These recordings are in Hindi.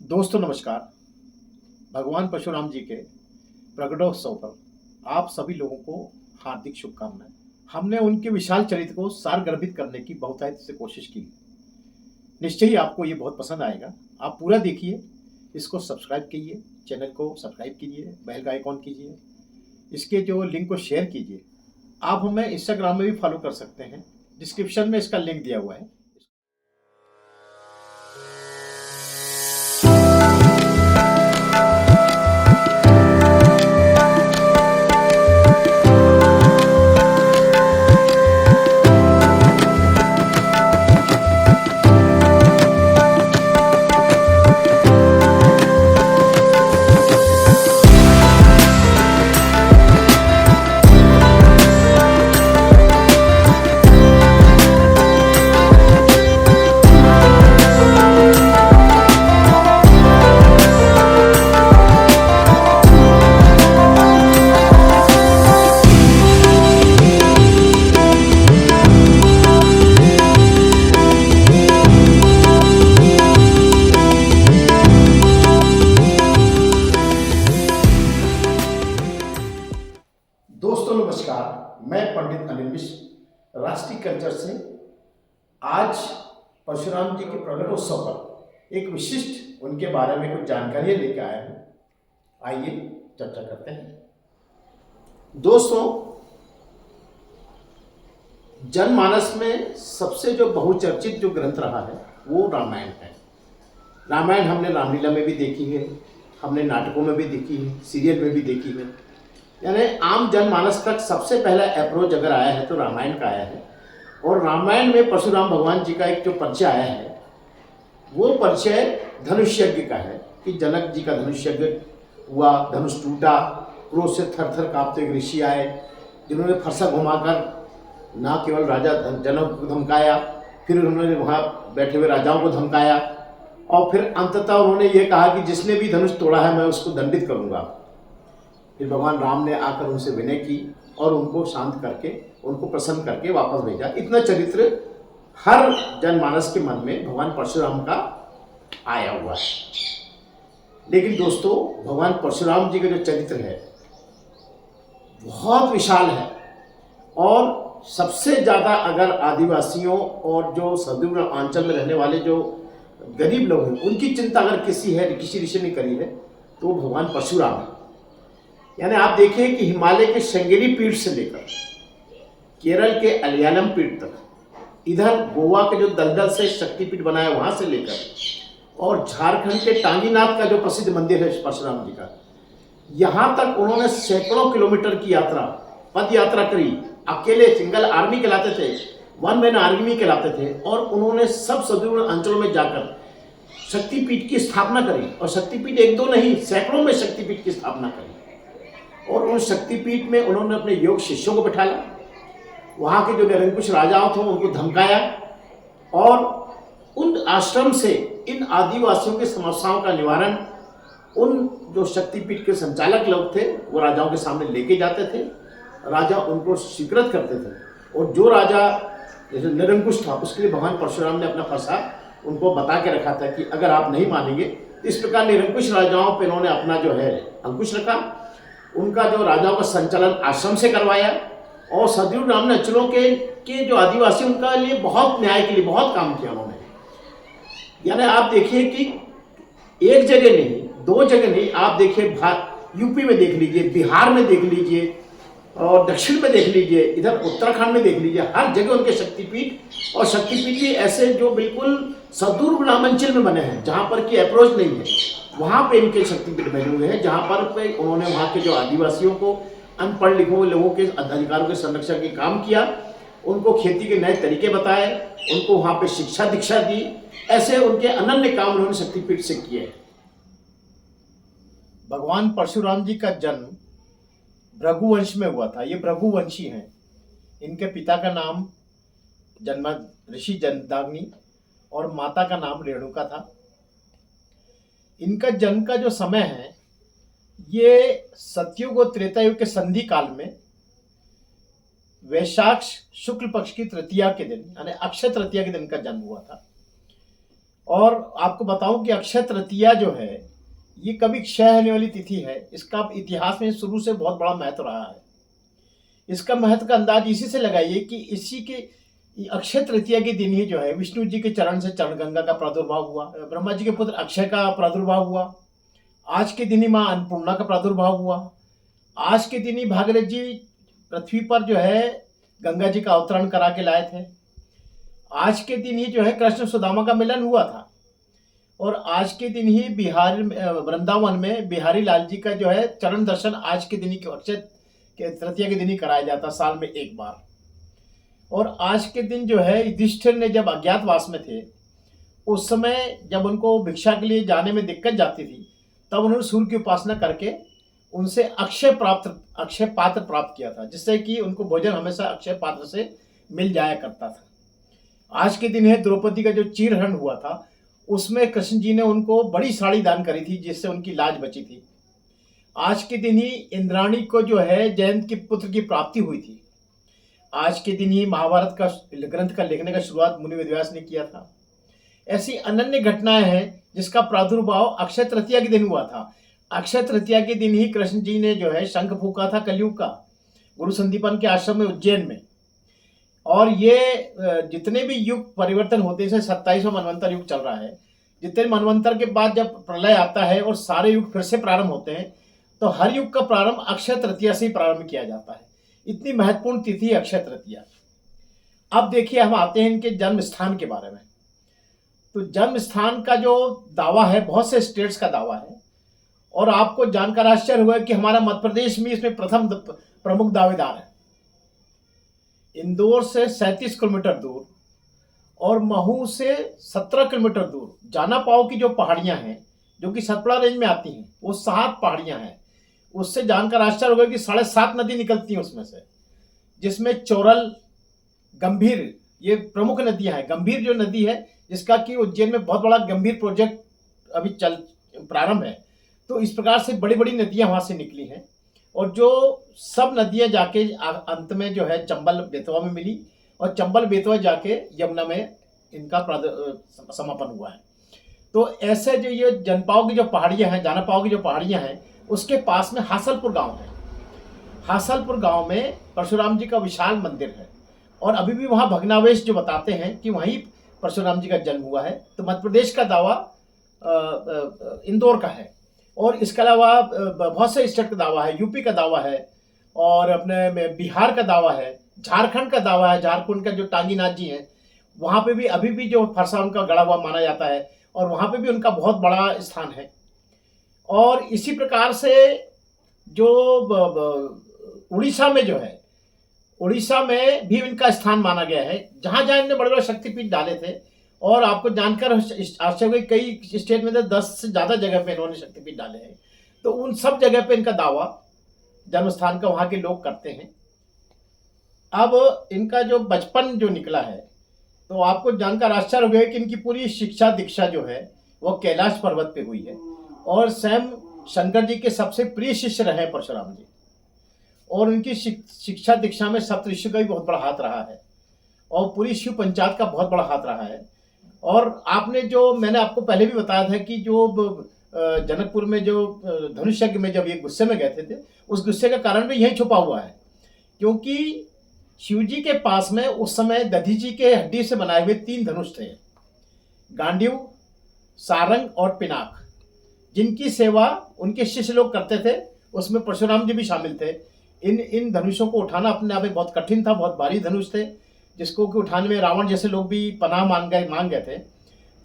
दोस्तों नमस्कार। भगवान परशुराम जी के प्रकटोत्सव पर आप सभी लोगों को हार्दिक शुभकामनाएं। हमने उनके विशाल चरित्र को सारगर्भित करने की बहुतायत से कोशिश की। निश्चय ही आपको ये बहुत पसंद आएगा। आप पूरा देखिए, इसको सब्सक्राइब कीजिए, चैनल को सब्सक्राइब कीजिए, बेल का आइकॉन कीजिए, इसके जो लिंक को शेयर कीजिए। आप हमें इंस्टाग्राम में भी फॉलो कर सकते हैं, डिस्क्रिप्शन में इसका लिंक दिया हुआ है। दोस्तों नमस्कार, मैं पंडित अनिल मिश्र राष्ट्रीय कल्चर से आज परशुराम जी के प्रकटोत्सव पर एक विशिष्ट उनके बारे में कुछ जानकारियां लेकर आया हूं। आइए चर्चा करते हैं। दोस्तों, जनमानस में सबसे जो बहुचर्चित जो ग्रंथ रहा है वो रामायण है। रामायण हमने रामलीला में भी देखी है, हमने नाटकों में भी देखी है, सीरियल में भी देखी है। यानी आम जनमानस तक सबसे पहला अप्रोच अगर आया है तो रामायण का आया है। और रामायण में परशुराम भगवान जी का एक जो परिचय आया है वो परिचय धनुष यज्ञ का है कि जनक जी का धनुष यज्ञ हुआ, धनुष टूटा, क्रोध से थर थर कांपते एक ऋषि आए जिन्होंने फरसा घुमाकर ना केवल राजा जनक को धमकाया, फिर उन्होंने वहाँ बैठे हुए राजाओं को धमकाया और फिर अंततः उन्होंने ये कहा कि जिसने भी धनुष तोड़ा है मैं उसको दंडित करूँगा। फिर भगवान राम ने आकर उनसे विनय की और उनको शांत करके, उनको प्रसन्न करके वापस भेजा। इतना चरित्र हर जनमानस के मन में भगवान परशुराम का आया हुआ है। लेकिन दोस्तों, भगवान परशुराम जी का जो चरित्र है बहुत विशाल है और सबसे ज़्यादा अगर आदिवासियों और जो सुदूर अंचल में रहने वाले जो गरीब लोग हैं उनकी चिंता अगर किसी ऋषि ने करी है तो भगवान परशुराम है। यानी आप देखिए कि हिमालय के श्रृंगेरी पीठ से लेकर केरल के अलियालम पीठ तक, इधर गोवा के जो दलदल से शक्तिपीठ बना है वहां से लेकर और झारखंड के टांगीनाथ का जो प्रसिद्ध मंदिर है परशुराम जी का, यहां तक उन्होंने सैकड़ों किलोमीटर की यात्रा, पद यात्रा करी। अकेले सिंगल आर्मी कहलाते थे, वन मैन आर्मी कहलाते थे और उन्होंने सब सुदूर अंचलों में जाकर शक्तिपीठ की स्थापना करी। और शक्तिपीठ एक दो नहीं, सैकड़ों में शक्तिपीठ की स्थापना करी। और उन शक्तिपीठ में उन्होंने अपने योग शिष्यों को बिठाया, वहाँ के जो निरंकुश राजाओं थे उनको धमकाया और उन आश्रम से इन आदिवासियों की समस्याओं का निवारण उन जो शक्तिपीठ के संचालक लोग थे वो राजाओं के सामने लेके जाते थे। राजा उनको स्वीकृत करते थे और जो राजा जैसे निरंकुश था उसके लिए भगवान परशुराम ने अपना फरसा उनको बता के रखा था कि अगर आप नहीं मानेंगे। इस प्रकार निरंकुश राजाओं पर इन्होंने अपना जो है अंकुश रखा। उनका जो राजाओं का संचालन आश्रम से करवाया और सदगुरु राम ने अंचलों के जो आदिवासी उनका लिए बहुत न्याय के लिए बहुत काम किया उन्होंने। यानी आप देखिए कि एक जगह नहीं, दो जगह नहीं, आप देखिए यूपी में देख लीजिए, बिहार में देख लीजिए और दक्षिण में देख लीजिए, इधर उत्तराखंड में देख लीजिए, हर जगह उनके शक्तिपीठ और शक्तिपीठ भी ऐसे जो बिल्कुल सदूर ग्रामांचल में बने हैं जहाँ पर की अप्रोच नहीं है, वहाँ पे इनके शक्तिपीठ बने हुए हैं जहाँ पर उन्होंने वहाँ के जो आदिवासियों को, अनपढ़ लिखे लोगों के अधिकारों के संरक्षण के काम किया, उनको खेती के नए तरीके बताए, उनको वहाँ पे शिक्षा दीक्षा दी। ऐसे उनके अनन्य काम उन्होंने शक्तिपीठ से किए। भगवान परशुराम जी का जन्म भृगुवंश में हुआ था। ये भृगुवंशी हैं। इनके पिता का नाम ऋषि जमदग्नि और माता का नाम रेणुका था। इनका जन्म का जो समय है ये सतयुग और त्रेता युग के संधि काल में वैशाख शुक्ल पक्ष की तृतीया के दिन यानी अक्षय तृतीया के दिन का जन्म हुआ था। और आपको बताऊं कि अक्षय तृतीया जो है, ये कभी क्षय होने वाली तिथि है। इसका इतिहास में शुरू से बहुत बड़ा महत्व रहा है। इसका महत्व का अंदाज इसी से लगाइए कि इसी के अक्षय तृतीया के दिन ही जो है विष्णु जी के चरण से चरण गंगा का प्रादुर्भाव हुआ, ब्रह्मा जी के पुत्र अक्षय का प्रादुर्भाव हुआ। आज के दिन ही माँ अन्नपूर्णा का प्रादुर्भाव हुआ। आज के दिन ही भागीरथ जी पृथ्वी पर जो है गंगा जी का अवतरण करा के लाए थे। आज के दिन ही जो है कृष्ण सुदामा का मिलन हुआ था। और आज के दिन ही बिहार वृंदावन में बिहारी लाल जी का जो है चरण दर्शन आज के दिन ही अक्षय तृतीया के दिन ही कराया जाता, साल में एक बार। और आज के दिन जो है युधिष्ठिर ने जब अज्ञातवास में थे, उस समय जब उनको भिक्षा के लिए जाने में दिक्कत जाती थी, तब उन्होंने सूर्य की उपासना करके उनसे अक्षय पात्र प्राप्त किया था, जिससे कि उनको भोजन हमेशा अक्षय पात्र से मिल जाया करता था। आज के दिन है द्रौपदी का जो चीरहरण हुआ था, उसमें कृष्ण जी ने उनको बड़ी साड़ी दान करी थी, जिससे उनकी लाज बची थी। आज के दिन ही इंद्राणी को जो है जयंत के पुत्र की प्राप्ति हुई थी। आज के दिन ही महाभारत का ग्रंथ का लिखने का शुरुआत मुनि वेदव्यास ने किया था। ऐसी अनन्य घटनाएं हैं जिसका प्रादुर्भाव अक्षय तृतीया के दिन हुआ था। अक्षय तृतीया के दिन ही कृष्ण जी ने जो है शंख फूका था कलयुग का, गुरु संदीपन के आश्रम में उज्जैन में। और ये जितने भी युग परिवर्तन होते हैं, 27वां मनवंतर युग चल रहा है। जितने मनवंतर के बाद जब प्रलय आता है और सारे युग फिर से प्रारंभ होते हैं, तो हर युग का प्रारंभ अक्षय तृतीया से ही प्रारंभ किया जाता है। इतनी महत्वपूर्ण तिथि है अक्षय तृतीया। अब देखिए, हम आते हैं इनके जन्म स्थान के बारे में। तो जन्म स्थान का जो दावा है, बहुत से स्टेट्स का दावा है, और आपको जानकर आश्चर्य हुआ कि हमारा मध्य प्रदेश में इसमें प्रथम प्रमुख दावेदार है। इंदौर से 37 किलोमीटर दूर और महू से 17 किलोमीटर दूर जानापाव की जो पहाड़ियां हैं, जो कि सतपुड़ा रेंज में आती हैं, वो 7 पहाड़ियां हैं। उससे जानकर आश्चर्य होगा कि 7.5 नदी निकलती हैं उसमें से, जिसमें चोरल, गंभीर, ये प्रमुख नदियां हैं। गंभीर जो नदी है, जिसका कि उज्जैन में बहुत बड़ा गंभीर प्रोजेक्ट अभी प्रारंभ है। तो इस प्रकार से बड़ी बड़ी नदियां वहां से निकली हैं, और जो सब नदियां जाके अंत में जो है चंबल बेतवा में मिली, और चंबल बेतवा जाके यमुना में इनका समापन हुआ है। तो ऐसे जो ये जनपाव की जो पहाड़ियां हैं, जानापाव की जो पहाड़ियां हैं, उसके पास में हासलपुर गांव है। हासलपुर गांव में परशुराम जी का विशाल मंदिर है, और अभी भी वहां भग्नावशेष जो बताते हैं कि वहीं परशुराम जी का जन्म हुआ है। तो मध्य प्रदेश का दावा इंदौर का है, और इसके अलावा बहुत से स्टेट का दावा है, यूपी का दावा है, और अपने बिहार का दावा है, झारखंड का दावा है। झारखंड का जो टांगीनाथ जी हैं, वहाँ पे भी अभी भी जो फरसा उनका गड़ा हुआ माना जाता है, और वहाँ पे भी उनका बहुत बड़ा स्थान है। और इसी प्रकार से जो उड़ीसा में जो है, उड़ीसा में भी इनका स्थान माना गया है, जहाँ जहाँ इनने बड़े बड़े शक्तिपीठ डाले थे। और आपको जानकर आश्चर्य हुआ, कई स्टेट में तो 10 से ज़्यादा जगह पे इन्होंने शक्तिपीठ डाले हैं। तो उन सब जगह पे इनका दावा जन्म स्थान का वहाँ के लोग करते हैं। अब इनका जो बचपन जो निकला है, तो आपको जानकर आश्चर्य हो गया कि इनकी पूरी शिक्षा दीक्षा जो है वो कैलाश पर्वत पे हुई है, और स्वयं शंकर जी के सबसे प्रिय शिष्य रहे परशुराम जी। और उनकी शिक्षा दीक्षा में सप्तऋषि का भी बहुत बड़ा हाथ रहा है, और पूरी शिव पंचायत का बहुत बड़ा हाथ रहा है। और आपने जो, मैंने आपको पहले भी बताया था कि जो जनकपुर में जो धनुष यज्ञ में जब ये गुस्से में गए थे, उस गुस्से का कारण भी यही छुपा हुआ है। क्योंकि शिव जी के पास में उस समय दधी जी के हड्डी से बनाए हुए 3 धनुष थे, गांडीव, सारंग और पिनाक, जिनकी सेवा उनके शिष्य लोग करते थे। उसमें परशुराम जी भी शामिल थे। इन धनुषों को उठाना अपने आप में बहुत कठिन था, बहुत भारी धनुष थे, जिसको कि उठाने में रावण जैसे लोग भी पनाह मांग गए थे।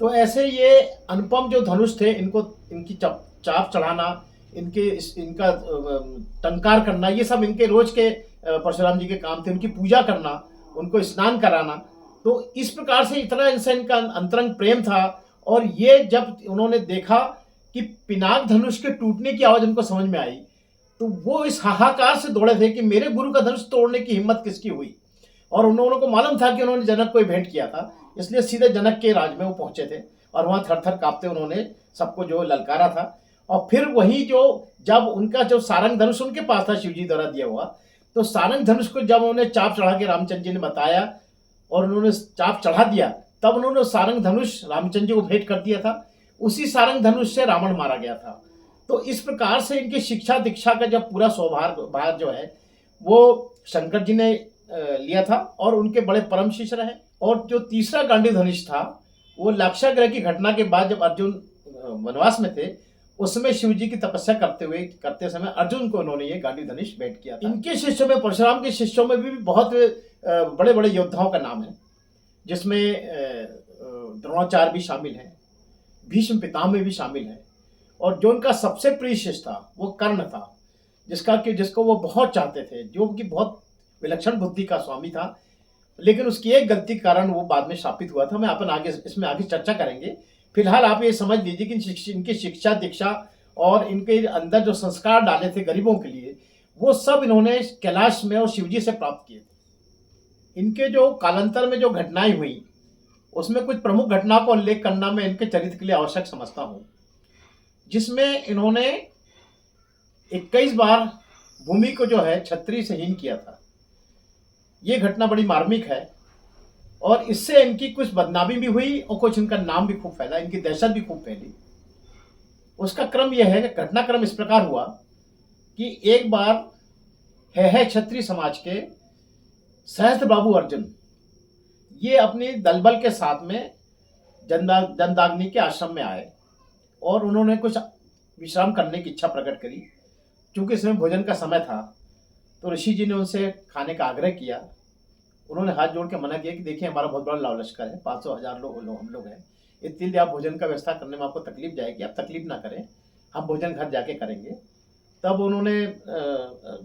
तो ऐसे ये अनुपम जो धनुष थे, इनकी चाप चढ़ाना, इनका टंकार करना, ये सब इनके रोज के परशुराम जी के काम थे। उनकी पूजा करना, उनको स्नान कराना। तो इस प्रकार से इतना इनसे इनका अंतरंग प्रेम था। और ये जब उन्होंने देखा कि पिनाक धनुष के टूटने की आवाज उनको समझ में आई, तो वो इस हाहाकार से दौड़े थे कि मेरे गुरु का धनुष तोड़ने की हिम्मत किसकी हुई। और उन्होंने को मालूम था कि उन्होंने जनक को भेंट किया था, इसलिए सीधे जनक के राज में वो पहुंचे थे, और वहां थर थर कांपते उन्होंने सबको जो ललकारा था। और फिर वही जो जब उनका जो सारंग धनुष उनके पास था, शिवजी द्वारा दिया हुआ, तो सारंग धनुष को जब उन्होंने चाप चढ़ा के रामचंद्र जी ने बताया और उन्होंने चाप चढ़ा दिया, तब उन्होंने सारंग धनुष रामचंद्र जी को भेंट कर दिया था। उसी सारंग धनुष से रावण मारा गया था। तो इस प्रकार से इनकी शिक्षा दीक्षा का जब पूरा स्वभार भार जो है वो शंकर जी ने लिया था और उनके बड़े परम शिष्य रहे। और जो तीसरा गांडीव धनुष था वो लाक्षागृह की घटना के बाद जब अर्जुन वनवास में थे, उसमें शिव जी की तपस्या करते समय अर्जुन को उन्होंने ये गांडीव धनुष भेंट किया था। इनके शिष्यों में, परशुराम के शिष्यों में भी बहुत बड़े बड़े योद्धाओं का नाम है, जिसमें द्रोणाचार्य भी शामिल हैं, भीष्म पितामह भी शामिल हैं, और जो उनका सबसे प्रिय शिष्य था वो कर्ण था, जिसको वो बहुत चाहते थे, जो कि बहुत विलक्षण बुद्धि का स्वामी था। लेकिन उसकी एक गलती के कारण वो बाद में शापित हुआ था। मैं अपन इसमें आगे चर्चा करेंगे। फिलहाल आप ये समझ लीजिए कि इनकी शिक्षा दीक्षा और इनके अंदर जो संस्कार डाले थे गरीबों के लिए, वो सब इन्होंने कैलाश में और शिवजी से प्राप्त किए थे। इनके जो कालांतर में जो घटनाएं हुई, उसमें कुछ प्रमुख घटना को उल्लेख करना मैं इनके चरित्र के लिए आवश्यक समझता हूँ, जिसमें इन्होंने 21 बार भूमि को जो है छत्री से हीन किया था। ये घटना बड़ी मार्मिक है और इससे इनकी कुछ बदनामी भी हुई और कुछ इनका नाम भी खूब फैला, इनकी दहशत भी खूब फैली। उसका क्रम यह है कि घटनाक्रम इस प्रकार हुआ कि एक बार है क्षत्रिय समाज के सहस्त्र बाबू अर्जुन ये अपनी दलबल के साथ में जमदाग्नि के आश्रम में आए और उन्होंने कुछ विश्राम करने की इच्छा प्रकट करी। चूंकि इसमें भोजन का समय था तो ऋषि जी ने उनसे खाने का आग्रह किया। उन्होंने हाथ जोड़ के मना किया कि देखिए हमारा बहुत बड़ा लाव लश्कर है, 500,000 लोग हम लोग हैं, इतने लिए आप भोजन का व्यवस्था करने में आपको तकलीफ जाएगी, आप तकलीफ ना करें, हम भोजन घर जाके करेंगे। तब उन्होंने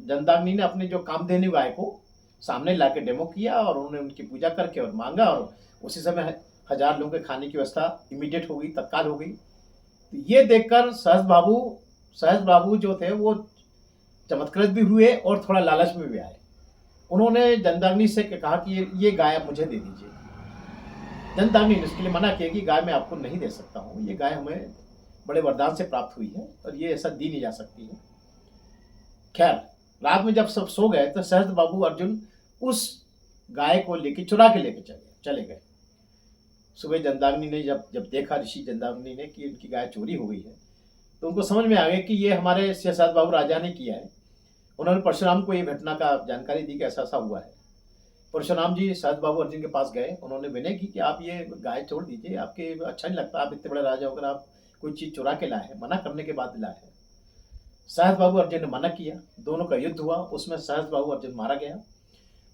जमदाग्नि ने अपने जो कामधेनु गाय को सामने ला के डेमो किया और उन्होंने उनकी पूजा करके और मांगा, और उसी समय 1000 लोगों के खाने की व्यवस्था इमीडिएट हो गई, तत्काल हो गई। तो ये देखकर सहज बाबू जो थे वो चमत्कृत भी हुए और थोड़ा लालच में भी आए। उन्होंने जमदाग्नि से कहा कि ये गाय आप मुझे दे दीजिए। जमदाग्नि ने इसके लिए मना किया कि गाय मैं आपको नहीं दे सकता हूँ, ये गाय हमें बड़े वरदान से प्राप्त हुई है और ये ऐसा दी नहीं जा सकती है। खैर, रात में जब सब सो गए तो सहस्त्र बाबू अर्जुन उस गाय को लेके चुरा के लेके चले गए। सुबह जमदाग्नि ने जब देखा, ऋषि जमदाग्नि ने, कि उनकी गाय चोरी हो गई है, तो उनको समझ में आ गया कि ये हमारे सहस्त्र बाबू राजा ने किया है। उन्होंने परशुराम को ये घटना का जानकारी दी कि ऐसा ऐसा हुआ है। परशुराम जी सहस्त्र बाबू अर्जुन के पास गए, उन्होंने विनय की कि आप ये गाय छोड़ दीजिए, आपके अच्छा नहीं लगता, आप इतने बड़े राजा होकर आप कोई चीज़ चुरा के लाए हैं, मना करने के बाद लाए हैं। सहस्त्र बाबू अर्जुन ने मना किया, दोनों का युद्ध हुआ, उसमें सहस्त्र बाबू अर्जुन मारा गया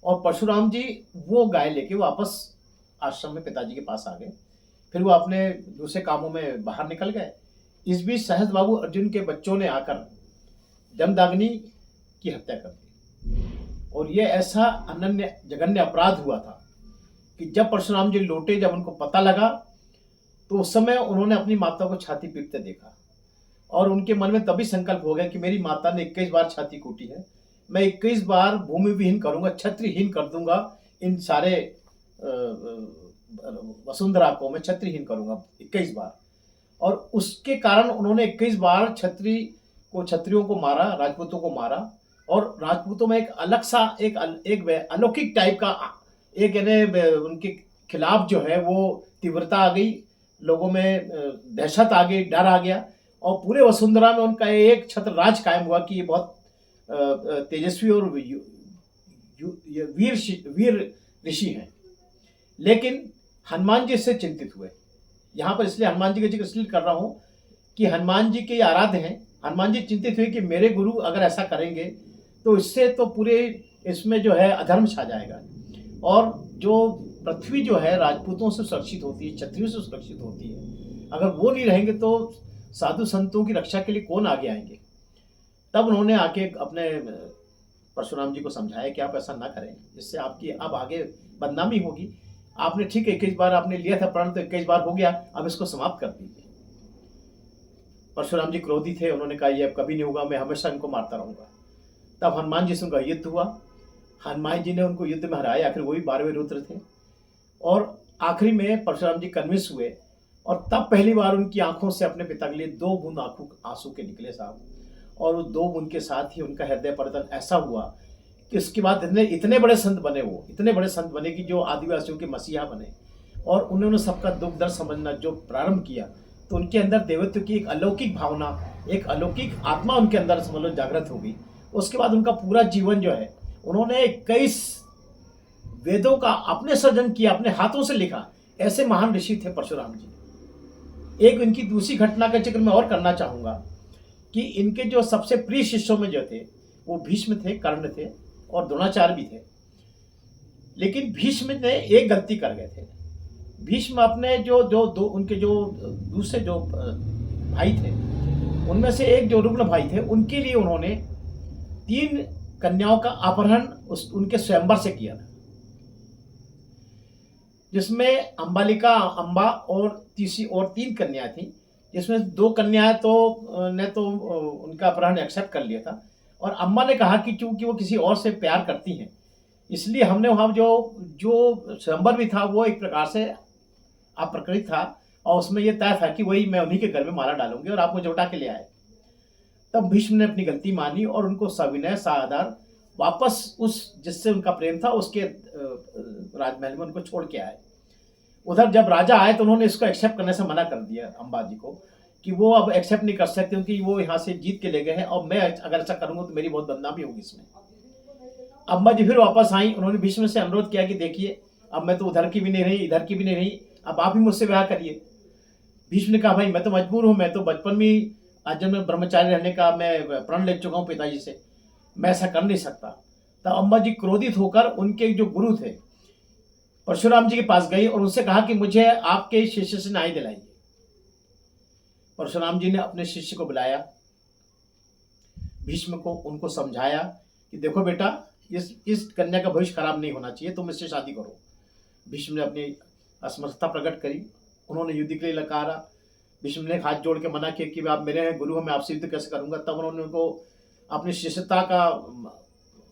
और परशुराम जी वो गाय लेके वापस आश्रम में पिताजी के पास आ गए। फिर वो अपने दूसरे कामों में बाहर निकल गए। इस बीच सहस्त्र बाबू अर्जुन के बच्चों ने आकर जमदाग्नि की हत्या कर दी और ये ऐसा अनन्य जघन्य अपराध हुआ था कि जब परशुराम जी लौटे, जब उनको पता लगा, तो उस समय उन्होंने अपनी माता को छाती पीटते देखा और उनके मन में तभी संकल्प हो गया कि मेरी माता ने 21 बार छाती कूटी है, मैं 21 बार भूमि विहीन करूंगा, छत्रहीन कर दूंगा, इन सारे वसुंधरा को मैं छत्रहीन करूंगा 21 बार। और उसके कारण उन्होंने 21 बार क्षत्रियों को मारा, राजपूतों को मारा, और राजपूतों में एक अलग सा एक अलौकिक टाइप का एक उनके खिलाफ जो है वो तीव्रता आ गई, लोगों में दहशत आ गई, डर आ गया और पूरे वसुंधरा में उनका एक छत्र राज कायम हुआ कि ये बहुत तेजस्वी और वीर ऋषि हैं। लेकिन हनुमान जी इससे चिंतित हुए। यहाँ पर इसलिए हनुमान जी का जिक्र इसलिए कर रहा हूँ कि हनुमान जी के आराध्य हैं। हनुमान जी चिंतित हुए कि मेरे गुरु अगर ऐसा करेंगे तो इससे तो पूरे इसमें जो है अधर्म छा जाएगा और जो पृथ्वी जो है राजपूतों से सुरक्षित होती है, क्षत्रियों से सुरक्षित होती है, अगर वो नहीं रहेंगे तो साधु संतों की रक्षा के लिए कौन आगे आएंगे। तब उन्होंने आके अपने परशुराम जी को समझाया कि आप ऐसा ना करें, इससे आपकी अब आगे बदनामी होगी। आपने ठीक 21 बार आपने लिया था प्रण, तो 21 बार हो गया, अब इसको समाप्त कर दीजिए। परशुराम जी क्रोधी थे, उन्होंने कहा ये अब कभी नहीं होगा, मैं हमेशा इनको मारता रहूंगा। तब हनुमान जी से उनका युद्ध हुआ, हनुमान जी ने उनको युद्ध में हराया, आखिर वही 12वें रुद्र थे और आखिरी में परशुराम जी कन्विंस हुए और तब पहली बार उनकी आंखों से अपने पिता के लिए 2 बूंद आंसू के निकले साहब, और उस 2 बूंद के साथ ही उनका हृदय परिवर्तन ऐसा हुआ कि उसके बाद इतने बड़े संत बने, वो इतने बड़े संत बने कि जो आदिवासियों के मसीहा बने और उन्होंने सबका दुख दर्द समझना जो प्रारंभ किया, तो उनके अंदर देवत्व की एक अलौकिक भावना, एक अलौकिक आत्मा उनके अंदर समझ लो जागृत हो गई। उसके बाद उनका पूरा जीवन जो है, उन्होंने 21 वेदों का अपने सृजन किया, अपने हाथों से लिखा। ऐसे महान ऋषि थे परशुराम जी। एक इनकी दूसरी घटना का जिक्र मैं और करना चाहूँगा कि इनके जो सबसे प्रिय शिष्यों में जो थे, वो भीष्म थे, कर्ण थे और द्रोणाचार्य भी थे। लेकिन भीष्म ने एक गलती कर गए थे। भीष्म अपने जो जो दो उनके जो दूसरे जो भाई थे, उनमें से एक जो रुग्ण भाई थे, उनके लिए उन्होंने 3 कन्याओं का अपहरण उनके स्वयंवर से किया था, जिसमें अंबालिका, अंबा और तीसरी और 3 कन्या थी, जिसमें 2 कन्याएं तो उनका अपहरण एक्सेप्ट कर लिया था, और अम्मा ने कहा कि चूंकि वो किसी और से प्यार करती हैं, इसलिए हमने वहाँ जो जो स्वयंवर भी था वो एक प्रकार से अप्रकृत था, और उसमें ये तय था कि वही मैं उन्हीं के घर में माला डालूंगी और आप मुझे उठा के ले आए। तब भीष्म ने अपनी गलती मानी और उनको सविनय साधार वापस उस जिससे उनका प्रेम था उसके राजमहल में उनको छोड़ के आए। उधर जब राजा आए तो उन्होंने इसको एक्सेप्ट करने से मना कर दिया अम्बा जी को, कि वो अब एक्सेप्ट नहीं कर सकते क्योंकि वो यहाँ से जीत के ले गए हैं, और मैं अगर ऐसा करूँगा तो मेरी बहुत बदनामी होगी इसमें। अम्बा जी फिर वापस आई, उन्होंने भीष्म से अनुरोध किया कि देखिए अब मैं तो उधर की भी नहीं रही, इधर की भी नहीं रही, अब आप ही मुझसे विवाह करिए। भीष्म ने कहा भाई मैं तो मजबूर हूँ, मैं तो बचपन में आज जब मैं ब्रह्मचारी रहने का मैं प्रण ले चुका हूँ पिताजी से, मैं ऐसा कर नहीं सकता। तब अम्बा जी क्रोधित होकर उनके जो गुरु थे परशुराम जी के पास गई और उनसे कहा कि मुझे आपके शिष्य से न्याय दिलाइए। परशुराम जी ने अपने शिष्य को बुलाया, भीष्म को, उनको समझाया कि देखो बेटा, इस कन्या का भविष्य खराब नहीं होना चाहिए, तुम इससे शादी करो। भीष्म ने अपनी असमर्थता प्रकट करी, उन्होंने युद्ध के लिए लकारा। भीष्म ने हाथ जोड़ के मना किया कि आप मेरे हैं गुरु, मैं आपसे युद्ध कैसे करूंगा। तब उन्होंने उनको अपनी शिष्यता का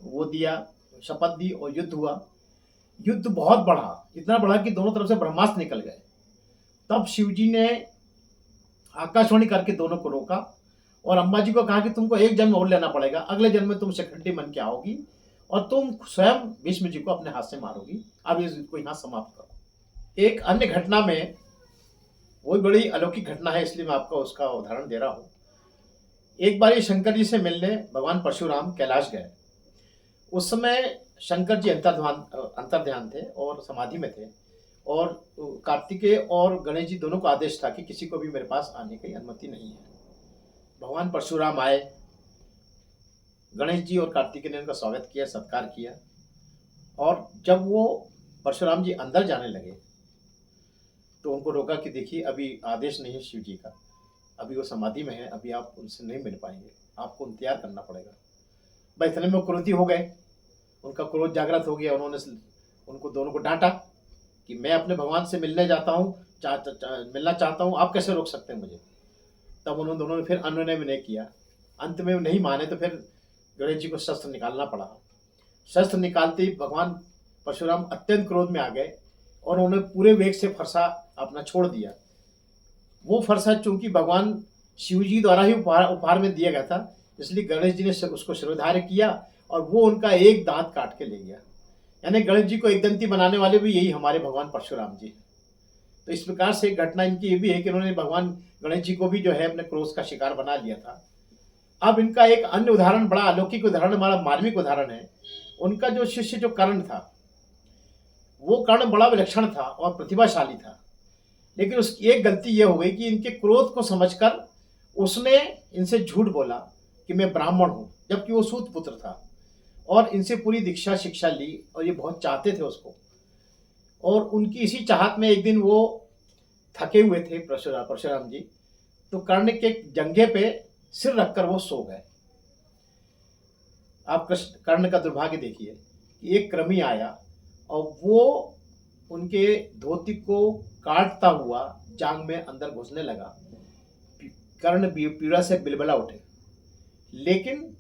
वो दिया, शपथ दी, और युद्ध हुआ। युद्ध बहुत बढ़ा, इतना बढ़ा कि दोनों तरफ से ब्रह्मास्त्र निकल गए। तब शिवजी ने आकाशवाणी करके दोनों को रोका और अम्बा जी को कहा कि तुमको एक जन्म और लेना पड़ेगा, अगले जन्म में तुम शिखंडी बन के आओगी और तुम स्वयं भीष्म जी को अपने हाथ से मारोगी। अब इस युद्ध को यहाँ समाप्त करो। एक अन्य घटना में, वो बड़ी अलौकिक घटना है इसलिए मैं आपको उसका उदाहरण दे रहा हूँ। एक बार शंकर जी से मिलने भगवान परशुराम कैलाश गए। उस समय शंकर जी अंतर्ध्यान थे और समाधि में थे, और कार्तिकेय और गणेश जी दोनों को आदेश था कि किसी को भी मेरे पास आने की अनुमति नहीं है। भगवान परशुराम आए, गणेश जी और कार्तिकेय ने उनका स्वागत किया, सत्कार किया, और जब वो परशुराम जी अंदर जाने लगे तो उनको रोका कि देखिए अभी आदेश नहीं है शिव जी का, अभी वो समाधि में है, अभी आप उनसे नहीं मिल पाएंगे, आपको इंतजार करना पड़ेगा। भाई इतने में क्रोधी हो गए, उनका क्रोध जागृत हो गया। उन्होंने उनको दोनों को डांटा कि मैं अपने भगवान से मिलने जाता हूँ, मिलना चाहता हूँ, आप कैसे रोक सकते हैं मुझे। तब उन्होंने दोनों ने फिर अनुनय विनय किया, अंत में नहीं माने तो फिर गणेश जी को शस्त्र निकालना पड़ा। शस्त्र निकालते ही भगवान परशुराम अत्यंत क्रोध में आ गए और उन्होंने पूरे वेग से फरसा अपना छोड़ दिया। वो फरसा चूंकि भगवान शिव जी द्वारा ही उपहार में दिया गया था, इसलिए गणेश जी ने उसको शिरोधार्य किया और वो उनका एक दांत काट के ले गया। यानी गणेश जी को एक दंती बनाने वाले भी यही हमारे भगवान परशुराम जी। तो इस प्रकार से एक घटना इनकी ये भी है कि उन्होंने भगवान गणेश जी को भी जो है अपने क्रोध का शिकार बना लिया था। अब इनका एक अन्य उदाहरण, बड़ा अलौकिक उदाहरण, हमारा मार्मिक उदाहरण है। उनका जो शिष्य जो कर्ण था, वो कर्ण बड़ा विलक्षण था और प्रतिभाशाली था, लेकिन उसकी एक गलती ये हो गई कि इनके क्रोध को समझकर उसने इनसे झूठ बोला कि मैं ब्राह्मण हूँ, जबकि वो सूत पुत्र था, और इनसे पूरी दीक्षा शिक्षा ली और ये बहुत चाहते थे उसको। और उनकी इसी चाहत में एक दिन वो थके हुए थे परशुराम जी, तो कर्ण के जंघे पे सिर रखकर वो सो गए। आप कर्ण का दुर्भाग्य देखिए कि एक कृमि आया और वो उनके धोती को काटता हुआ जांग में अंदर घुसने लगा। कर्ण पीड़ा से बिलबिला उठे, लेकिन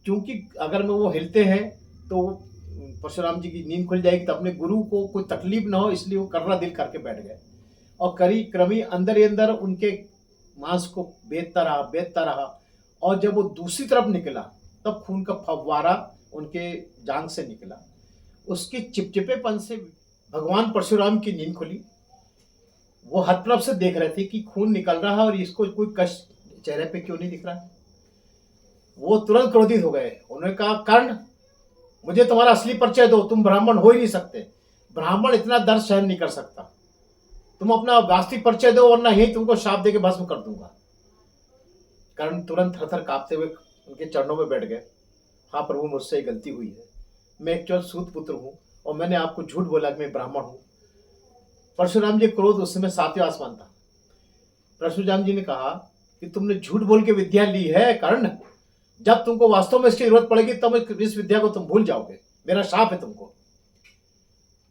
चूंकि अगर में वो हिलते हैं तो परशुराम जी की नींद खुल जाएगी, तो अपने गुरु को कोई तकलीफ ना हो इसलिए वो कर्रा दिल करके बैठ गए। और क्रमी अंदर ही अंदर उनके मांस को बेचता रहा, और जब वो दूसरी तरफ निकला तब खून का फव्वारा उनके जांग से निकला। उसके चिपचिपेपन से भगवान परशुराम की नींद खुली वो हर तरफ से देख रहे थे कि खून निकल रहा है और इसको कोई कष्ट चेहरे पे क्यों नहीं दिख रहा है। वो तुरंत क्रोधित हो गए। उन्होंने कहा, कर्ण, मुझे तुम्हारा असली परिचय दो, तुम ब्राह्मण हो ही नहीं सकते। ब्राह्मण इतना दर्द सहन नहीं कर सकता। तुम अपना वास्तविक परिचय दो, वरना यही तुमको शाप देके भस्म कर दूंगा। कर्ण तुरंत थरथर कांपते हुए उनके चरणों में बैठ गए। हाँ प्रभु, मुझसे गलती हुई है। मैं एक केवल सूत पुत्र हूँ और मैंने आपको झूठ बोला कि मैं ब्राह्मण हूँ। परशुराम जी क्रोध उस समय सातवें आसमान था। परशुराम जी ने कहा कि तुमने झूठ बोल के विद्या ली है कर्ण। जब तुमको वास्तव में इसकी जरूरत पड़ेगी तब इस विद्या को तुम भूल जाओगे। मेरा शाप है तुमको।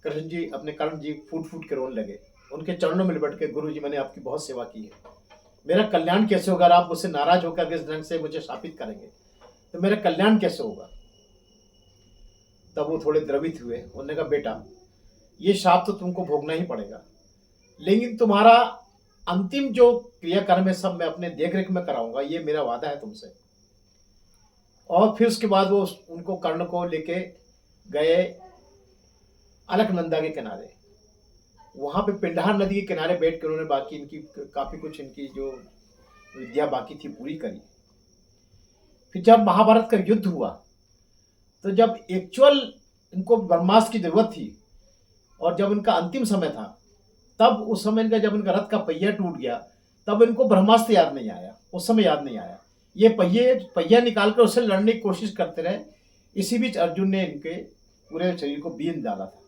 कृष्ण जी अपने कर्ण जी फूट फूट के रोने लगे। उनके चरणों में लिपट के, गुरु जी, मैंने आपकी बहुत सेवा की है, मेरा कल्याण कैसे होगा? आप मुझसे नाराज होकर इस ढंग से मुझे शापित करेंगे तो मेरा कल्याण कैसे होगा? तब वो थोड़े द्रवित हुए। उन्होंने कहा, बेटा, ये शाप तो तुमको भोगना ही पड़ेगा, लेकिन तुम्हारा अंतिम जो क्रियाकर्म है सब मैं अपने देख रेख में कराऊंगा, ये मेरा वादा है तुमसे। और फिर उसके बाद वो उनको कर्ण को लेके गए अलकनंदा के किनारे। वहां पे पिंडहार नदी के किनारे बैठ कर उन्होंने बाकी इनकी काफी कुछ इनकी जो विद्या बाकी थी पूरी करी। फिर जब महाभारत का युद्ध हुआ तो जब एक्चुअल इनको ब्रह्मास्त्र की जरूरत थी और जब इनका अंतिम समय था, तब उस समय इनका जब इनका रथ का पहिया टूट गया तब इनको ब्रह्मास्त्र याद नहीं आया। उस समय याद नहीं आया। ये पहिया निकाल कर उससे लड़ने की कोशिश करते रहे। इसी बीच अर्जुन ने इनके पूरे शरीर को बीन डाला था।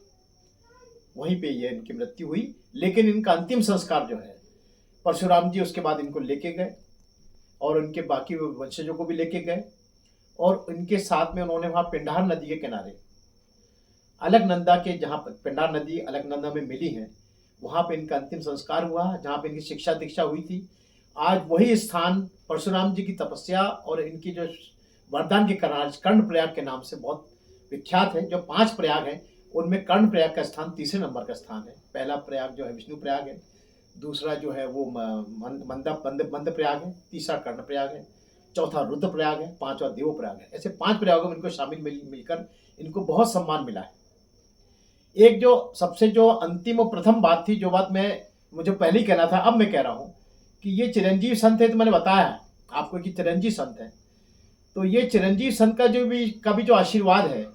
वहीं पे ये इनकी मृत्यु हुई। लेकिन इनका अंतिम संस्कार जो है, परशुराम जी उसके बाद इनको लेके गए और उनके बाकी वंशजों को भी लेके गए। और इनके साथ में उन्होंने वहां पिंडहार नदी के किनारे अलकनंदा के, जहाँ पिंडहार नदी अलकनंदा में मिली है, वहां पे इनका अंतिम संस्कार हुआ, जहाँ पे इनकी शिक्षा दीक्षा हुई थी। आज वही स्थान परशुराम जी की तपस्या और इनकी जो वरदान के कारण कर्ण प्रयाग के नाम से बहुत विख्यात है। जो 5 प्रयाग हैं उनमें कर्ण प्रयाग का स्थान तीसरे नंबर का स्थान है। पहला प्रयाग जो है विष्णु प्रयाग है, दूसरा जो है वो मंद प्रयाग है, तीसरा कर्ण प्रयाग है, चौथा रुद्र प्रयाग है, 5वां देव प्रयाग है। ऐसे 5 प्रयागों में इनको शामिल मिलकर इनको बहुत सम्मान मिला है। एक जो सबसे जो अंतिम और प्रथम बात थी, जो बात मैं मुझे पहले ही कहना था, अब मैं कह रहा हूँ कि ये चिरंजीव संत है। तो मैंने बताया है आपको कि चिरंजीव संत है। तो ये चिरंजीव संत का भी जो आशीर्वाद है,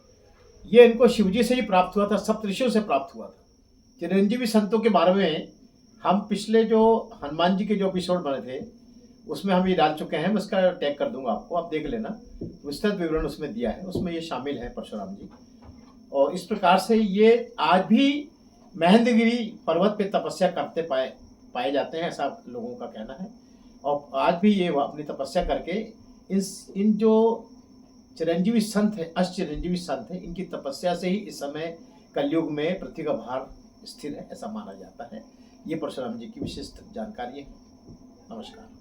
ये इनको शिवजी से ही प्राप्त हुआ था, सप्तऋषियों से प्राप्त हुआ था। चिरंजीवी संतों के बारे में हम पिछले जो हनुमान जी के जो एपिसोड बने थे उसमें हम ये डाल चुके हैं। मैं उसका टैग कर दूंगा आपको, आप देख लेना। विस्तृत विवरण उसमें दिया है, उसमें ये शामिल है परशुराम जी। और इस प्रकार से ये आज भी महेंद्रगिरी पर्वत पे तपस्या करते पाए जाते हैं, ऐसा लोगों का कहना है। और आज भी ये अपनी तपस्या करके इन जो चिरंजीवी संत है, अष्टचिरंजीवी संत है, इनकी तपस्या से ही इस समय कलयुग में पृथ्वी का भार स्थिर है, ऐसा माना जाता है। ये परशुराम जी की विशिष्ट जानकारी है। नमस्कार।